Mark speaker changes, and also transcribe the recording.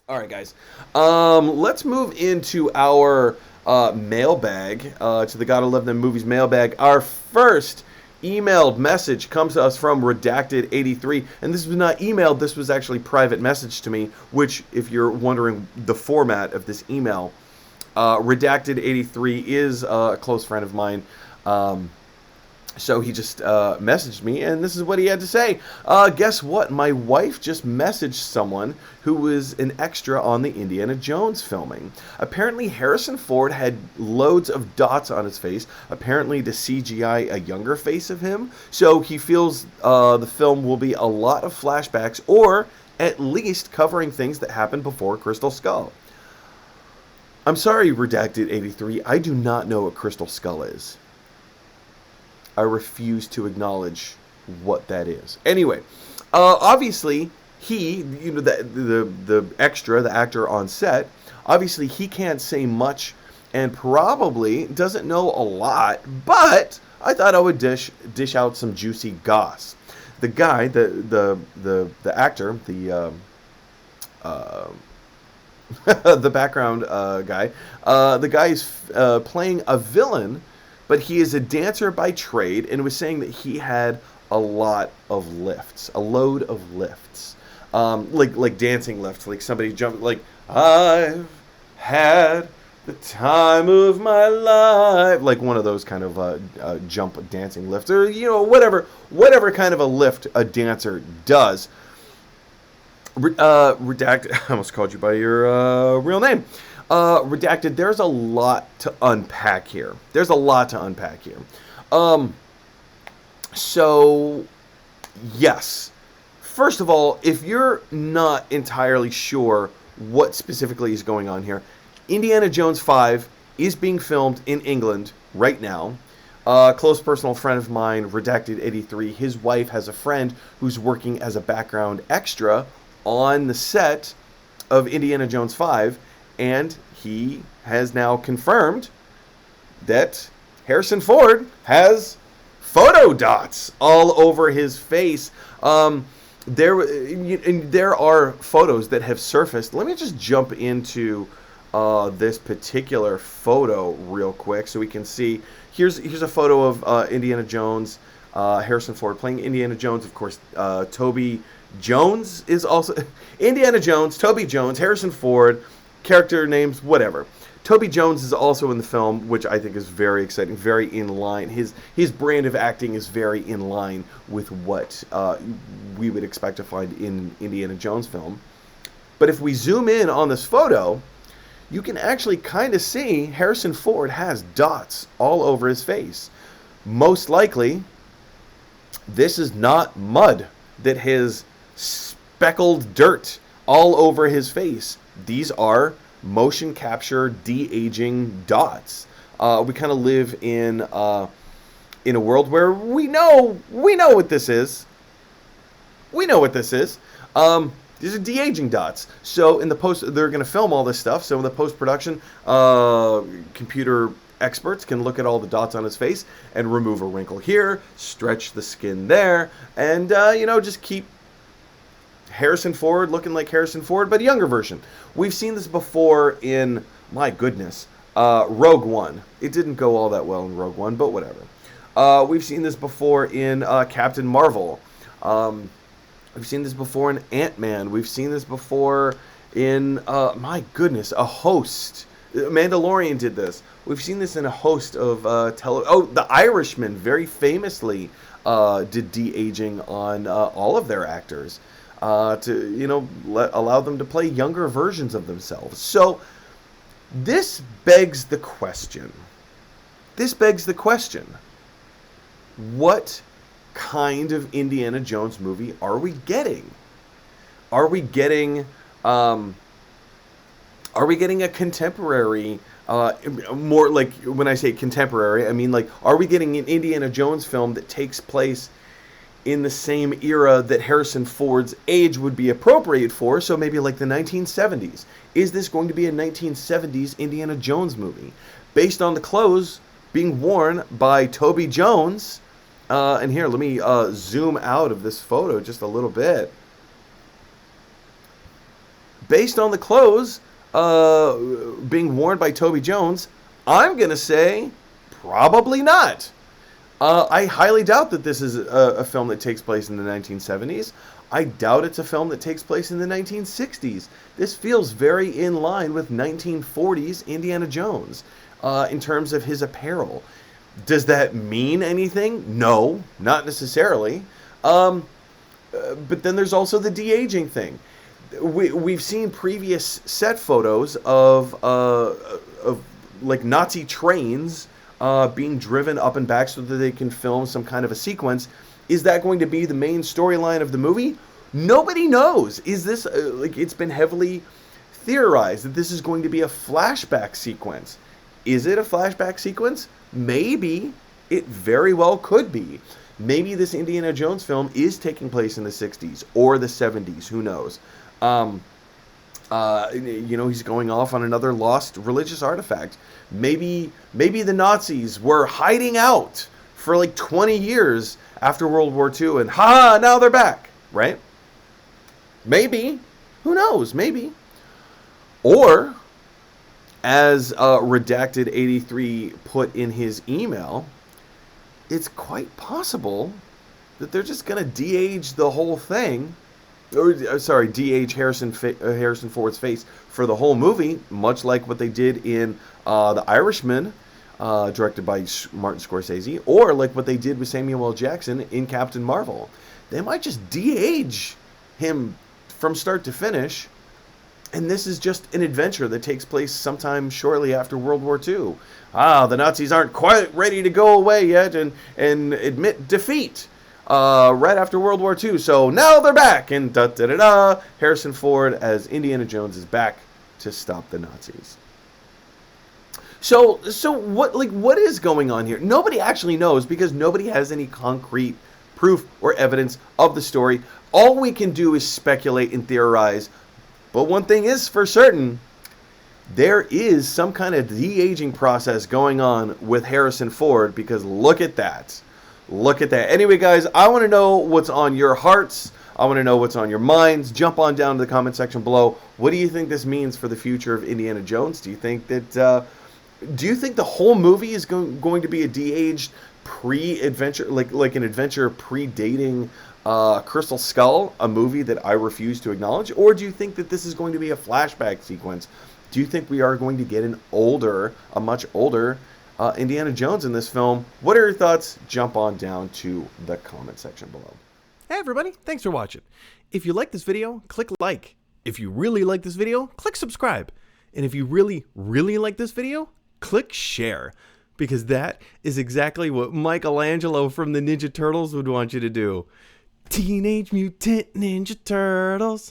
Speaker 1: All right, guys. Let's move into our mailbag, to the Gotta Love Them Movies mailbag. Our first emailed message comes to us from Redacted83. And this was not emailed, this was actually private message to me, which, if you're wondering the format of this email, Redacted83 is a close friend of mine. So he just messaged me, and this is what he had to say. Guess what? My wife just messaged someone who was an extra on the Indiana Jones filming. Apparently, Harrison Ford had loads of dots on his face, apparently to CGI a younger face of him. So he feels the film will be a lot of flashbacks, or at least covering things that happened before Crystal Skull. I'm sorry, Redacted83, I do not know what Crystal Skull is. I refuse to acknowledge what that is. Anyway, obviously he, the extra, the actor on set, obviously he can't say much and probably doesn't know a lot. But I thought I would dish out some juicy goss. The guy, the actor, the background guy, the guy is playing a villain. But he is a dancer by trade and was saying that he had a lot of lifts, a load of lifts, like dancing lifts, like somebody jumped, like I've had the time of my life, like one of those kind of jump dancing lifts, or whatever kind of a lift a dancer does. Redacted. I almost called you by your real name. Redacted, there's a lot to unpack here. So, yes. First of all, if you're not entirely sure what specifically is going on here, Indiana Jones 5 is being filmed in England right now. A close personal friend of mine, Redacted83, his wife has a friend who's working as a background extra on the set of Indiana Jones 5. And he has now confirmed that Harrison Ford has photo dots all over his face. There are photos that have surfaced. Let me just jump into this particular photo real quick so we can see. Here's a photo of Indiana Jones, Harrison Ford playing Indiana Jones. Of course, Toby Jones is also Indiana Jones, Toby Jones, Harrison Ford. Character names, whatever. Toby Jones is also in the film, which I think is very exciting, very in line. His brand of acting is very in line with what we would expect to find in Indiana Jones film. But if we zoom in on this photo, you can actually kind of see Harrison Ford has dots all over his face. Most likely, this is not mud that has speckled dirt all over his face. These are motion capture de-aging dots. We kind of live in a world where we know what this is. We know what this is. These are de-aging dots. So in the post, they're going to film all this stuff. So in the post-production, computer experts can look at all the dots on his face and remove a wrinkle here, stretch the skin there, and just keep Harrison Ford looking like Harrison Ford, but a younger version. We've seen this before in, my goodness, Rogue One. It didn't go all that well in Rogue One, but whatever. We've seen this before in Captain Marvel. We've seen this before in Ant-Man. We've seen this before in, my goodness, a host. Mandalorian did this. We've seen this in a host of The Irishman very famously did de-aging on all of their actors. To allow them to play younger versions of themselves. So this begs the question. What kind of Indiana Jones movie are we getting? Are we getting a contemporary? More like, when I say contemporary, I mean like, are we getting an Indiana Jones film that takes place in the same era that Harrison Ford's age would be appropriate for, so maybe like the 1970s? Is this going to be a 1970s Indiana Jones movie? Based on the clothes being worn by Toby Jones. And here, let me zoom out of this photo just a little bit. based on the clothes being worn by Toby Jones, I'm going to say probably not. I highly doubt that this is a film that takes place in the 1970s. I doubt it's a film that takes place in the 1960s. This feels very in line with 1940s Indiana Jones in terms of his apparel. Does that mean anything? No, not necessarily. But then there's also the de-aging thing. We've seen previous set photos of like Nazi trains being driven up and back so that they can film some kind of a sequence. Is that going to be the main storyline of the movie? Nobody knows. Is this like, it's been heavily theorized that this is going to be a flashback sequence. Is it a flashback sequence? Maybe. It very well could be. Maybe this Indiana Jones film is taking place in the 60s or the 70s. Who knows? He's going off on another lost religious artifact. Maybe the Nazis were hiding out for like 20 years after World War II, and now they're back, right? Maybe. Who knows? Maybe. Or, as Redacted 83 put in his email, it's quite possible that they're just going to de-age the whole thing. De-age Harrison Ford's face for the whole movie, much like what they did in The Irishman, directed by Martin Scorsese, or like what they did with Samuel L. Jackson in Captain Marvel. They might just de-age him from start to finish, and this is just an adventure that takes place sometime shortly after World War II. The Nazis aren't quite ready to go away yet and admit defeat right after World War II, so now they're back, and Harrison Ford as Indiana Jones is back to stop the Nazis. So what is going on here? Nobody actually knows because nobody has any concrete proof or evidence of the story. All we can do is speculate and theorize. But one thing is for certain, there is some kind of de-aging process going on with Harrison Ford, because look at that. Look at that. Anyway, guys, I want to know what's on your hearts. I want to know what's on your minds. Jump on down to the comment section below. What do you think this means for the future of Indiana Jones? Do you think the whole movie is going to be a de-aged pre-adventure, like an adventure predating Crystal Skull, a movie that I refuse to acknowledge? Or do you think that this is going to be a flashback sequence? Do you think we are going to get a much older Indiana Jones in this film? What are your thoughts? Jump on down to the comment section below.
Speaker 2: Hey everybody, thanks for watching. If you like this video, click like. If you really like this video, click subscribe. And if you really, really like this video, click share. Because that is exactly what Michelangelo from the Ninja Turtles would want you to do. Teenage Mutant Ninja Turtles.